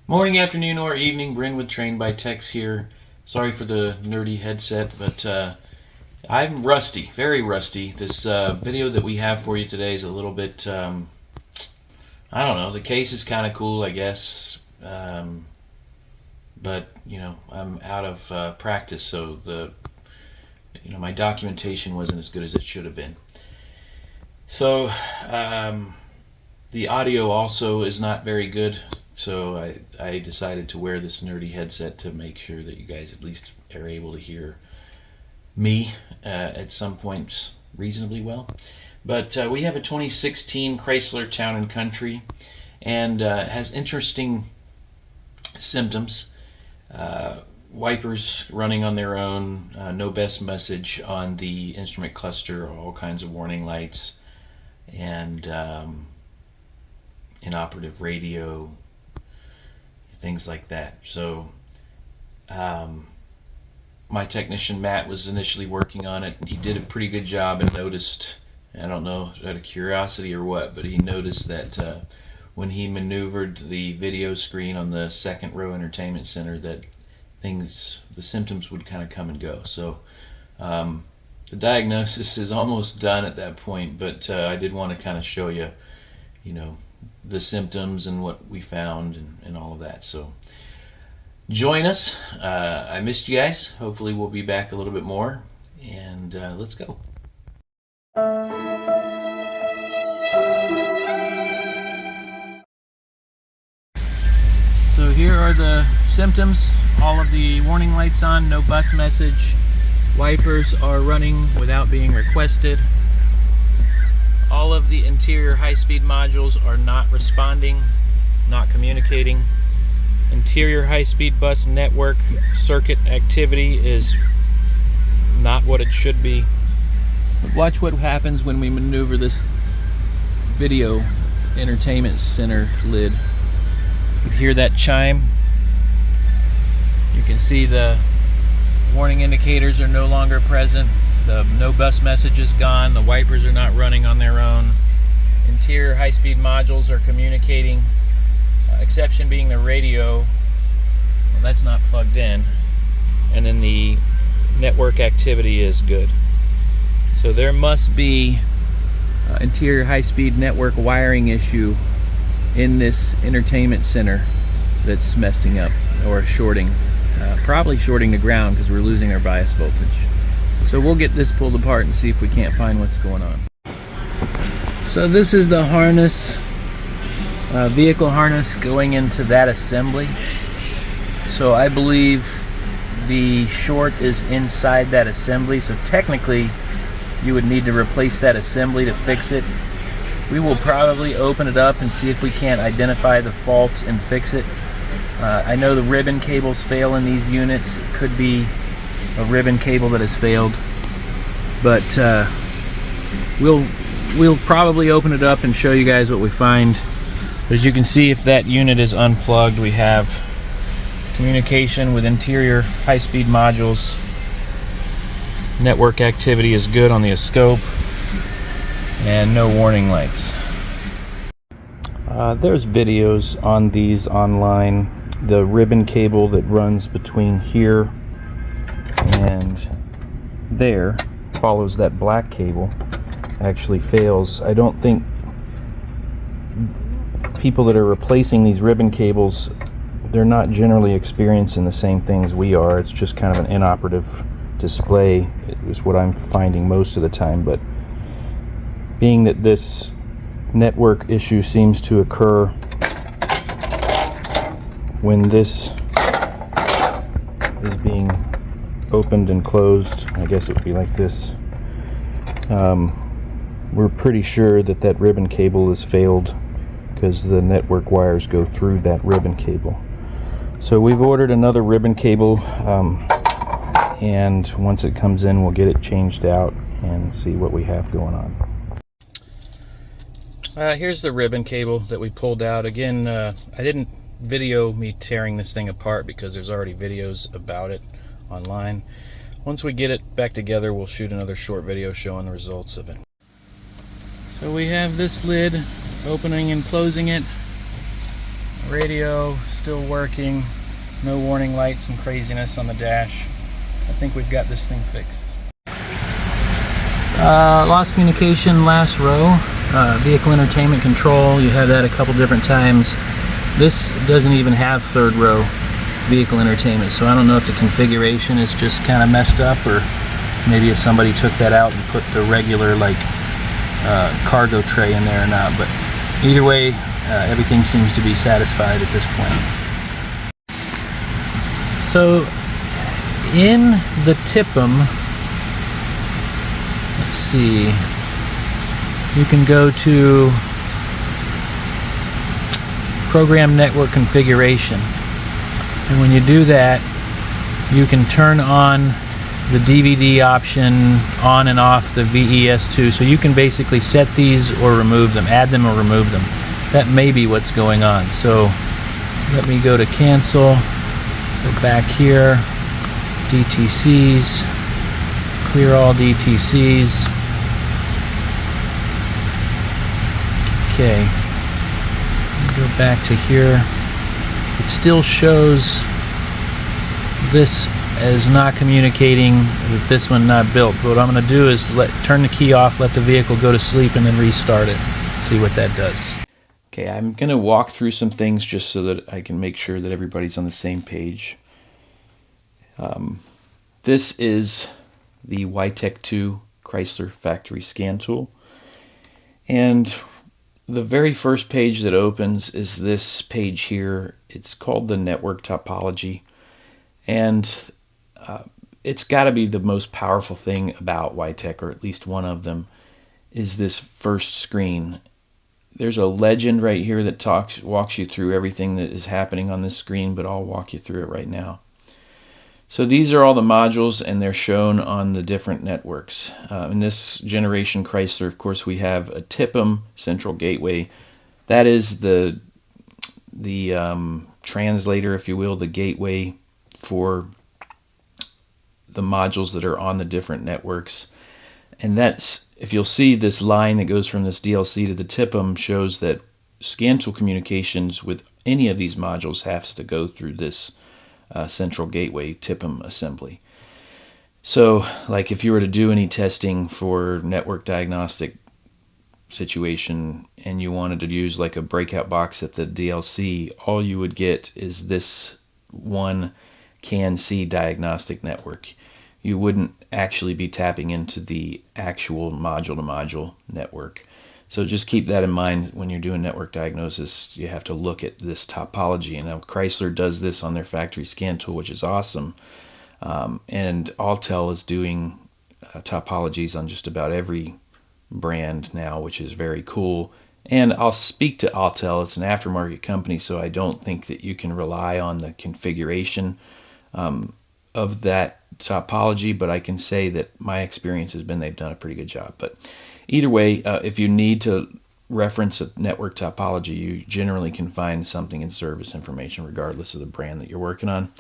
Morning, afternoon, or evening. Brin with Trained by Techs here. Sorry for the nerdy headset, but I'm rusty, very rusty. This video that we have for you today is a little bit, I don't know, the case is kind of cool, I guess. But, I'm out of practice, so my documentation wasn't as good as it should have been. So, the audio also is not very good. So I decided to wear this nerdy headset to make sure that you guys at least are able to hear me at some points reasonably well. But we have a 2016 Chrysler Town & Country, and has interesting symptoms. Wipers running on their own, no best message on the instrument cluster, all kinds of warning lights, and inoperative radio, things like that. So my technician Matt was initially working on it. He did a pretty good job and noticed, I don't know out of curiosity or what, but he noticed that when he maneuvered the video screen on the second row entertainment center, that the symptoms would kind of come and go. So the diagnosis is almost done at that point, but I did want to kind of show you, the symptoms and what we found and all of that. So join us. I missed you guys. Hopefully we'll be back a little bit more, and let's go. So here are the symptoms. All of the warning lights on, no bus message. Wipers are running without being requested. All of the interior high-speed modules are not responding, not communicating. Interior high-speed bus network circuit activity is not what it should be. But watch what happens when we maneuver this video entertainment center lid. You can hear that chime. You can see the warning indicators are no longer present. The no bus message is gone. The wipers are not running on their own. Interior high-speed modules are communicating, exception being the radio. Well, that's not plugged in. And then the network activity is good. So there must be interior high-speed network wiring issue in this entertainment center that's messing up or shorting. Probably shorting the ground because we're losing our bias voltage. So we'll get this pulled apart and see if we can't find what's going on. So this is the harness, vehicle harness going into that assembly. So I believe the short is inside that assembly. So technically you would need to replace that assembly to fix it. We will probably open it up and see if we can't identify the fault and fix it. I know the ribbon cables fail in these units. It could be a ribbon cable that has failed, but we'll probably open it up and show you guys what we find. As you can see, if that unit is unplugged, we have communication with interior high-speed modules. Network activity is good on the scope, and no warning lights. There's videos on these online. The ribbon cable that runs between here and there follows that black cable actually fails. I don't think people that are replacing these ribbon cables, they're not generally experiencing the same things we are. It's just kind of an inoperative display is what I'm finding most of the time. But being that this network issue seems to occur when this is being opened and closed, I guess it would be like this, we're pretty sure that that ribbon cable has failed because the network wires go through that ribbon cable. So we've ordered another ribbon cable, and once it comes in we'll get it changed out and see what we have going on. Here's the ribbon cable that we pulled out. Again, I didn't video me tearing this thing apart because there's already videos about it online. Once we get it back together, we'll shoot another short video showing the results of it. So we have this lid, opening and closing it. Radio still working. No warning lights and craziness on the dash. I think we've got this thing fixed. Lost communication, last row. Vehicle entertainment control, you have that a couple different times. This doesn't even have third row vehicle entertainment, so I don't know if the configuration is just kind of messed up, or maybe if somebody took that out and put the regular like cargo tray in there or not. But either way, everything seems to be satisfied at this point. So in the TIPM, let's see, you can go to Program Network Configuration, and when you do that, you can turn on the DVD option on and off the VES2, so you can basically set these or remove them, add them or remove them. That may be what's going on. So let me go to cancel, go back here, DTCs, clear all DTCs. Okay, go back to here. It still shows this as not communicating, with this one not built. But what I'm going to do is turn the key off, let the vehicle go to sleep, and then restart it. See what that does. Okay, I'm going to walk through some things just so that I can make sure that everybody's on the same page. This is the YTEC 2 Chrysler factory scan tool, and the very first page that opens is this page here. It's called the network topology, and it's got to be the most powerful thing about YTEC, or at least one of them, is this first screen. There's a legend right here that walks you through everything that is happening on this screen, but I'll walk you through it right now. So these are all the modules, and they're shown on the different networks. In this generation Chrysler, of course, we have a TIPM central gateway. That is the translator, if you will, the gateway for the modules that are on the different networks. And that's, if you'll see this line that goes from this DLC to the TIPM, shows that scan tool communications with any of these modules has to go through this central gateway TIPM assembly. So like if you were to do any testing for network diagnostic situation and you wanted to use like a breakout box at the DLC, all you would get is this one CAN-C diagnostic network. You wouldn't actually be tapping into the actual module-to-module network. So just keep that in mind when you're doing network diagnosis. You have to look at this topology. And now Chrysler does this on their factory scan tool, which is awesome. And Autel is doing topologies on just about every brand now, which is very cool. And I'll speak to Autel. It's an aftermarket company, so I don't think that you can rely on the configuration of that topology, but I can say that my experience has been they've done a pretty good job. But either way, if you need to reference a network topology, you generally can find something in service information regardless of the brand that you're working on.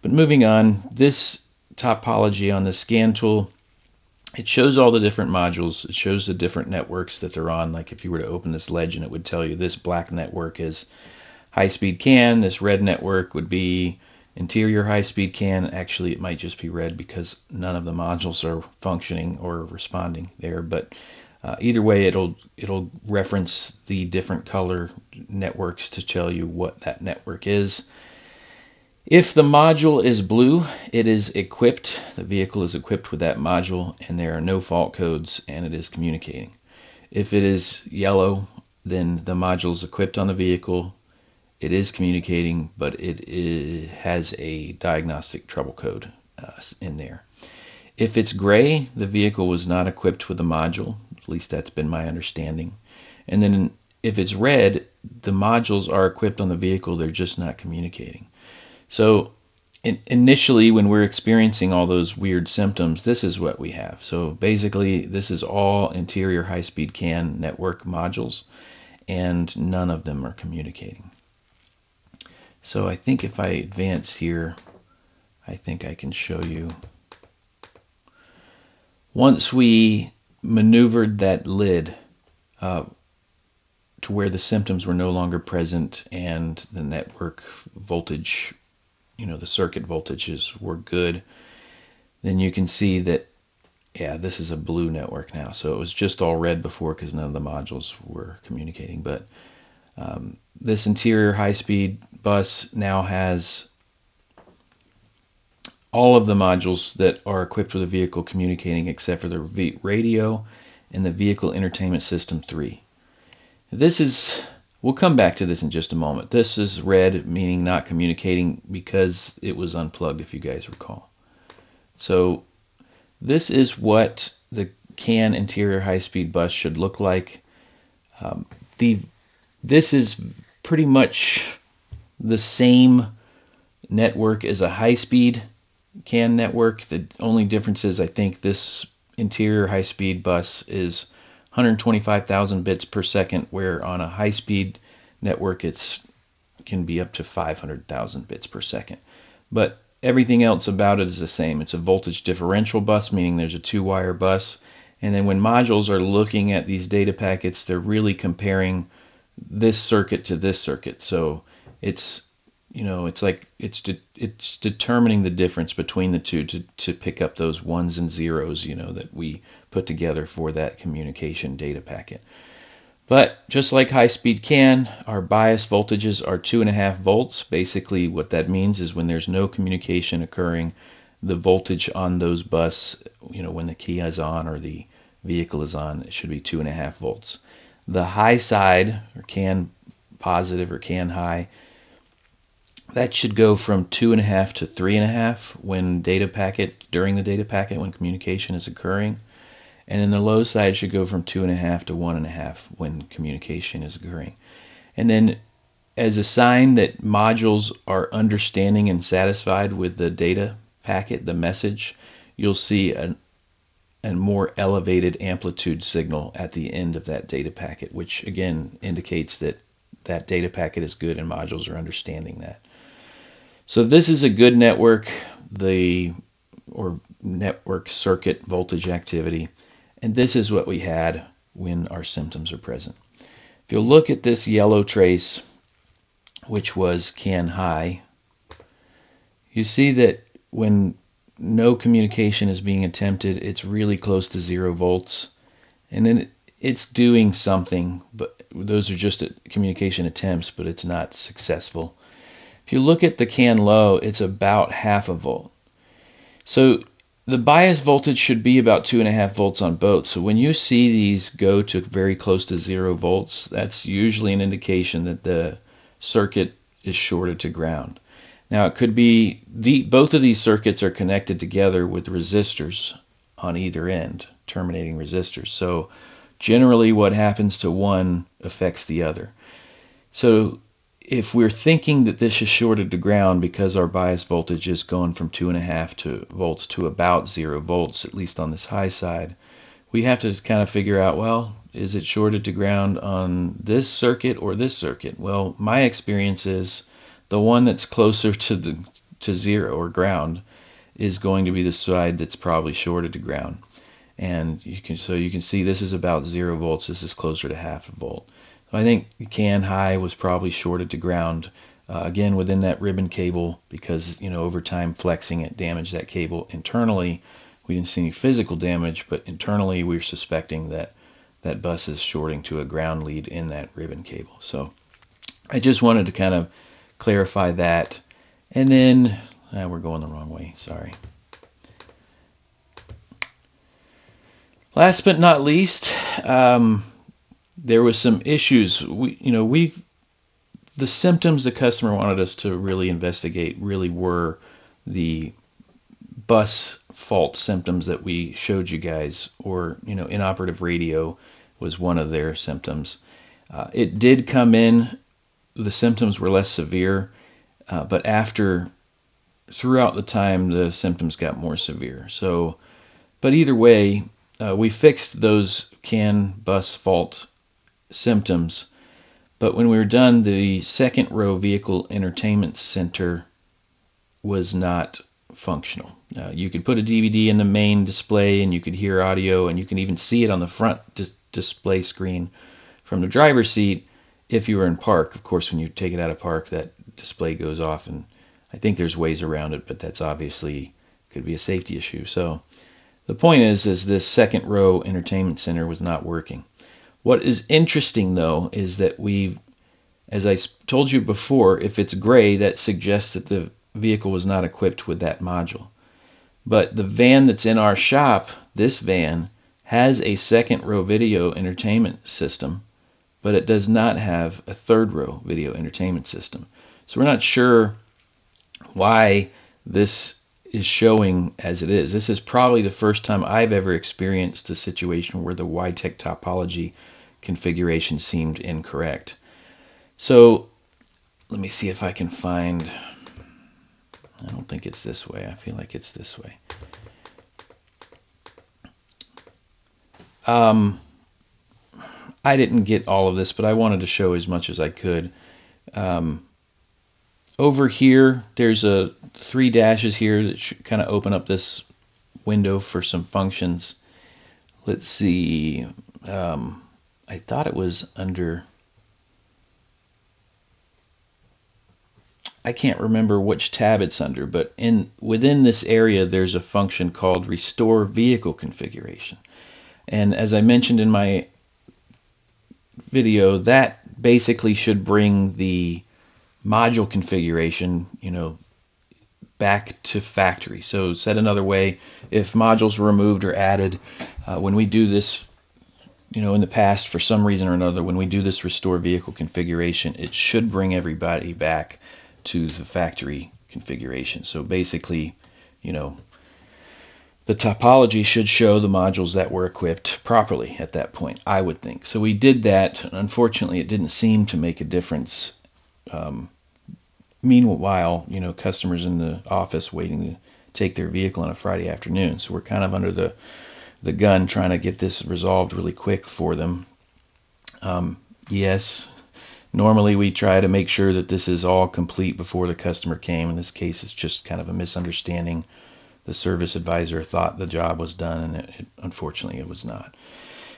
But moving on, this topology on the scan tool, it shows all the different modules. It shows the different networks that they're on. Like if you were to open this legend, it would tell you this black network is high-speed CAN, this red network would be interior high-speed CAN. Actually, it might just be red because none of the modules are functioning or responding there. But either way, it'll reference the different color networks to tell you what that network is. If the module is blue, it is equipped. The vehicle is equipped with that module, and there are no fault codes, and it is communicating. If it is yellow, then the module is equipped on the vehicle. It is communicating, but it has a diagnostic trouble code in there. If it's gray, the vehicle was not equipped with the module. At least that's been my understanding. And then if it's red, the modules are equipped on the vehicle. They're just not communicating. So initially, when we're experiencing all those weird symptoms, this is what we have. So basically, this is all interior high-speed CAN network modules, and none of them are communicating. So I think if I advance here, I think I can show you. Once we maneuvered that lid to where the symptoms were no longer present and the network voltage, the circuit voltages were good, then you can see that, yeah, this is a blue network now. So it was just all red before because none of the modules were communicating. But this interior high-speed bus now has all of the modules that are equipped with a vehicle communicating except for the radio and the Vehicle Entertainment System 3. This is, we'll come back to this in just a moment. This is red, meaning not communicating because it was unplugged, if you guys recall. So this is what the CAN interior high-speed bus should look like. This is pretty much the same network as a high-speed CAN network. The only difference is I think this interior high-speed bus is 125,000 bits per second, where on a high-speed network it can be up to 500,000 bits per second. But everything else about it is the same. It's a voltage differential bus, meaning there's a two-wire bus. And then when modules are looking at these data packets, they're really comparing this circuit to this circuit. So it's it's determining the difference between the two to pick up those ones and zeros, that we put together for that communication data packet. But just like high-speed CAN, our bias voltages are 2.5 volts. Basically what that means is when there's no communication occurring, the voltage on those bus, when the key is on or the vehicle is on, it should be 2.5 volts. The high side, or CAN positive or CAN high, that should go from 2.5 to 3.5 during the data packet when communication is occurring. And then the low side should go from 2.5 to 1.5 when communication is occurring. And then as a sign that modules are understanding and satisfied with the data packet, the message, you'll see a more elevated amplitude signal at the end of that data packet, which again indicates that that data packet is good and modules are understanding that. So this is a good network, or network circuit voltage activity. And this is what we had when our symptoms are present. If you'll look at this yellow trace, which was CAN high, you see that when no communication is being attempted, it's really close to 0 volts. And then it's doing something, but those are just communication attempts, but it's not successful. If you look at the CAN low, it's about 0.5 volt. So the bias voltage should be about 2.5 volts on both. So when you see these go to very close to 0 volts, that's usually an indication that the circuit is shorted to ground. Now it could be both of these circuits are connected together with resistors on either end, terminating resistors. So generally what happens to one affects the other. So if we're thinking that this is shorted to ground because our bias voltage is going from 2.5 volts to about 0 volts, at least on this high side, we have to kind of figure out, well, is it shorted to ground on this circuit or this circuit? Well, my experience is the one that's closer to 0 or ground is going to be the side that's probably shorted to ground. And you can see this is about 0 volts. This is closer to 0.5 volt. I think CAN high was probably shorted to ground, again within that ribbon cable, because over time flexing it damaged that cable internally. We didn't see any physical damage, but internally we're suspecting that that bus is shorting to a ground lead in that ribbon cable. So I just wanted to kind of clarify that. And then we're going the wrong way, sorry. Last but not least, there was some issues. The symptoms the customer wanted us to really investigate really were the bus fault symptoms that we showed you guys, or inoperative radio was one of their symptoms. It did come in, the symptoms were less severe, but throughout the time the symptoms got more severe. So, but either way, we fixed those CAN bus fault symptoms, but when we were done, the second row vehicle entertainment center was not functional. You could put a DVD in the main display and you could hear audio and you can even see it on the front display screen from the driver's seat, if you were in park. Of course, when you take it out of park, that display goes off, and I think there's ways around it, but that's obviously could be a safety issue. So the point is this second row entertainment center was not working. What is interesting, though, is that as I told you before, if it's gray, that suggests that the vehicle was not equipped with that module. But the van that's in our shop, this van, has a second row video entertainment system, but it does not have a third row video entertainment system. So we're not sure why this is showing as it is. This is probably the first time I've ever experienced a situation where the YTech topology configuration seemed incorrect. So let me see if I can find, I don't think it's this way. I feel like it's this way. I didn't get all of this, but I wanted to show as much as I could. Over here, there's 3 dashes here that should kind of open up this window for some functions. Let's see. I thought it was under, I can't remember which tab it's under, but within this area there's a function called Restore Vehicle Configuration. And as I mentioned in my video, that basically should bring the module configuration, back to factory. So said another way, if modules were removed or added, when we do this, in the past, for some reason or another, when we do this restore vehicle configuration, it should bring everybody back to the factory configuration. So basically, the topology should show the modules that were equipped properly at that point, I would think. So we did that. Unfortunately, it didn't seem to make a difference. Meanwhile, customers in the office waiting to take their vehicle on a Friday afternoon. So we're kind of under the gun trying to get this resolved really quick for them. Yes, normally we try to make sure that this is all complete before the customer came. In this case, it's just kind of a misunderstanding. The service advisor thought the job was done, and unfortunately it was not.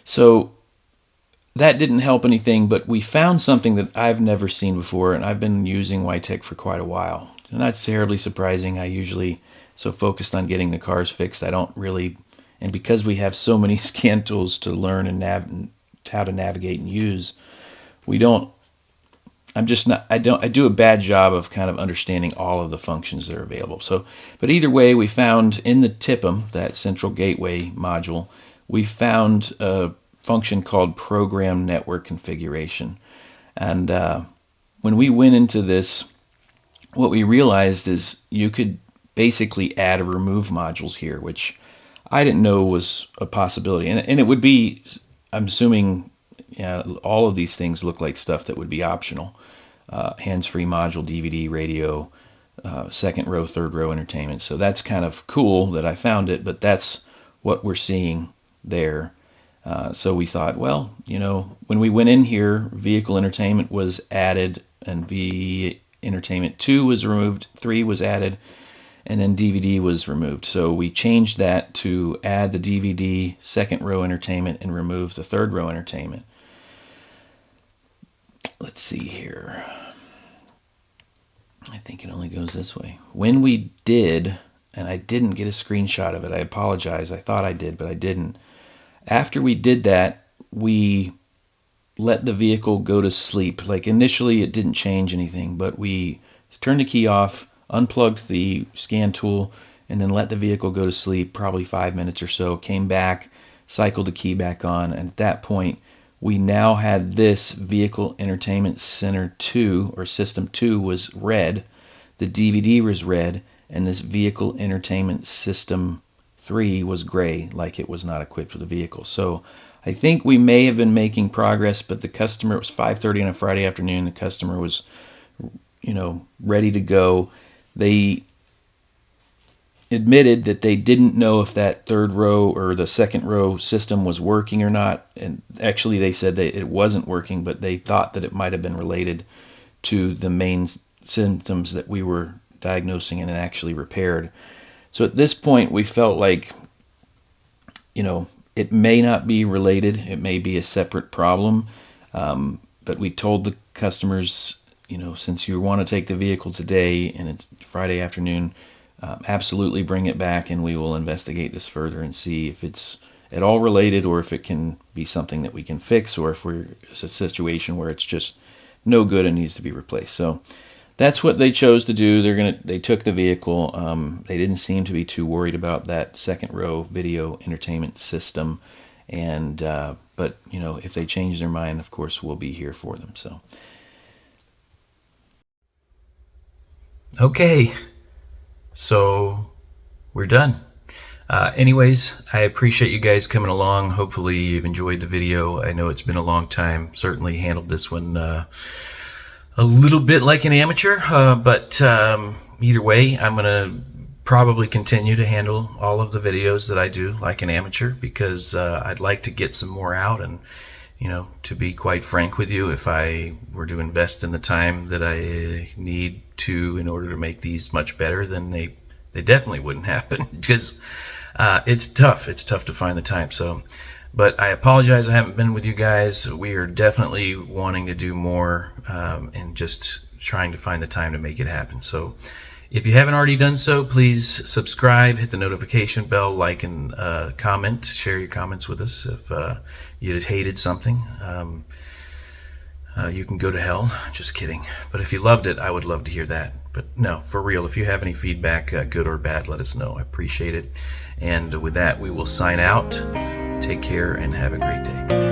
So that didn't help anything, but we found something that I've never seen before, and I've been using YTech for quite a while. Not terribly surprising. I usually so focused on getting the cars fixed, I don't really, and because we have so many scan tools to learn and how to navigate and use, I do a bad job of kind of understanding all of the functions that are available. So, but either way, we found in the TIPM, that central gateway module, we found a function called program network configuration. And when we went into this, what we realized is you could basically add or remove modules here, which I didn't know was a possibility. And it would be, I'm assuming, all of these things look like stuff that would be optional. Hands-free module, DVD, radio, second row, third row entertainment. So that's kind of cool that I found it, but that's what we're seeing there. So we thought, well, when we went in here, vehicle entertainment was added, and entertainment 2 was removed, 3 was added, and then DVD was removed. So we changed that to add the DVD second row entertainment and remove the third row entertainment. Let's see here. I think it only goes this way. When we did, and I didn't get a screenshot of it, I apologize. I thought I did, but I didn't. After we did that, we let the vehicle go to sleep. Like initially it didn't change anything, but we turned the key off, unplugged the scan tool, and then let the vehicle go to sleep, probably 5 minutes or so, came back, cycled the key back on, and at that point we now had this vehicle entertainment center 2 or system 2 was red, the DVD was red, and this vehicle entertainment system 3 was gray, like it was not equipped with a vehicle. So I think we may have been making progress, but the customer, it was 5:30 on a Friday afternoon, the customer was ready to go. They admitted that they didn't know if that third row or the second row system was working or not, and actually they said that it wasn't working, but they thought that it might have been related to the main symptoms that we were diagnosing and actually repaired. So at this point we felt like it may not be related, it may be a separate problem, but we told the customers, since you want to take the vehicle today and it's Friday afternoon, absolutely bring it back and we will investigate this further and see if it's at all related or if it can be something that we can fix, or if it's a situation where it's just no good and needs to be replaced. So that's what they chose to do. They took the vehicle. They didn't seem to be too worried about that second row video entertainment system. And but if they change their mind, of course we'll be here for them. So Okay, so we're done. Anyways, I appreciate you guys coming along. Hopefully you've enjoyed the video. I know it's been a long time. Certainly handled this one a little bit like an amateur, but either way, I'm going to probably continue to handle all of the videos that I do like an amateur, because I'd like to get some more out. And to be quite frank with you, if I were to invest in the time that I need to in order to make these much better, then they definitely wouldn't happen, because it's tough to find the time. So, but I apologize I haven't been with you guys. We are definitely wanting to do more, and just trying to find the time to make it happen. So if you haven't already done so, please subscribe, hit the notification bell, like and comment, share your comments with us. If you hated something, you can go to hell. Just kidding. But if you loved it, I would love to hear that. But no, for real, if you have any feedback, good or bad, let us know. I appreciate it. And with that, we will sign out. Take care and have a great day.